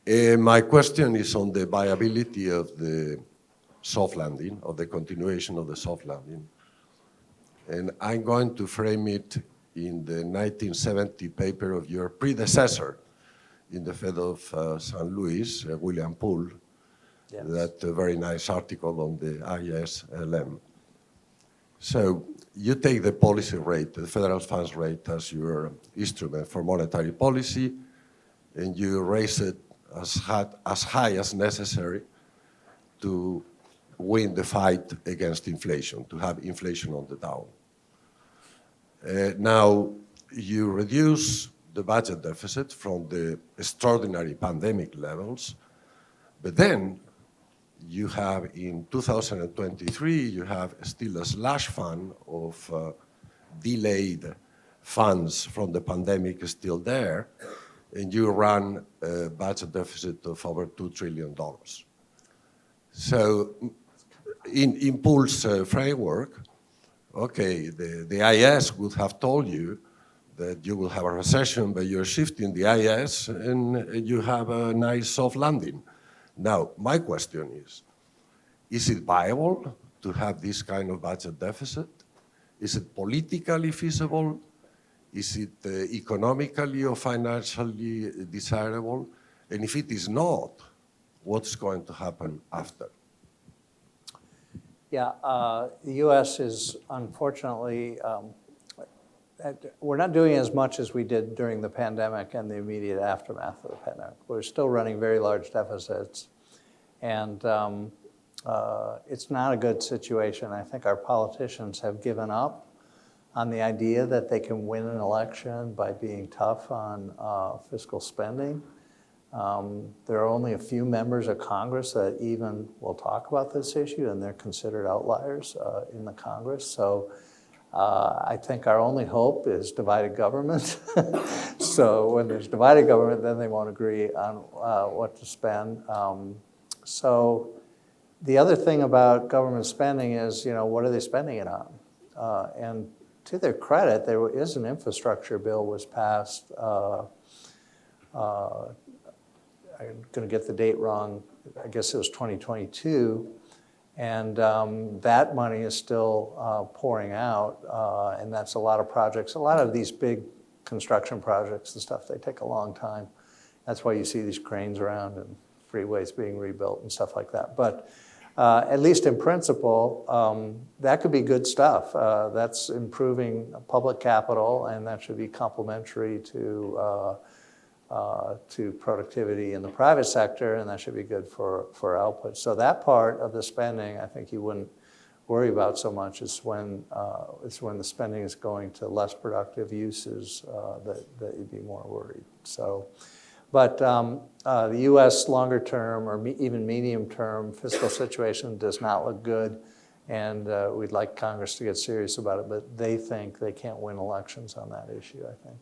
My question is on the viability of the soft landing, of the continuation of the soft landing. And I'm going to frame it in the 1970 paper of your predecessor in the Fed of St. Louis, William Poole, yes. That very nice article on the ISLM. So you take the policy rate, the federal funds rate, as your instrument for monetary policy, and you raise it as high as necessary to win the fight against inflation, to have inflation on the down. Now, you reduce the budget deficit from the extraordinary pandemic levels, but then you have in 2023, you have still a slush fund of delayed funds from the pandemic is still there, and you run a budget deficit of over $2 trillion. So in Poole's framework, okay, the IS would have told you that you will have a recession, but you're shifting the IS and you have a nice soft landing. Now, my question is it viable to have this kind of budget deficit? Is it politically feasible? Is it economically or financially desirable? And if it is not, what's going to happen after? Yeah, the U.S. is unfortunately, we're not doing as much as we did during the pandemic and the immediate aftermath of the pandemic. We're still running very large deficits, and it's not a good situation. I think our politicians have given up on the idea that they can win an election by being tough on fiscal spending. There are only a few members of Congress that even will talk about this issue, and they're considered outliers in the Congress. So I think our only hope is divided government. So when there's divided government, then they won't agree on what to spend. So the other thing about government spending is, what are they spending it on? And to their credit, there is an infrastructure bill was passed. I'm going to get the date wrong. I guess it was 2022. And that money is still pouring out. And that's a lot of projects. A lot of these big construction projects and stuff, they take a long time. That's why you see these cranes around and freeways being rebuilt and stuff like that. But at least in principle, that could be good stuff. That's improving public capital, and that should be complementary to productivity in the private sector, and that should be good for output. So that part of the spending, I think you wouldn't worry about so much. It's when the spending is going to less productive uses that you'd be more worried. So. But the U.S. longer term or even medium term fiscal situation does not look good, and we'd like Congress to get serious about it, but they think they can't win elections on that issue, I think.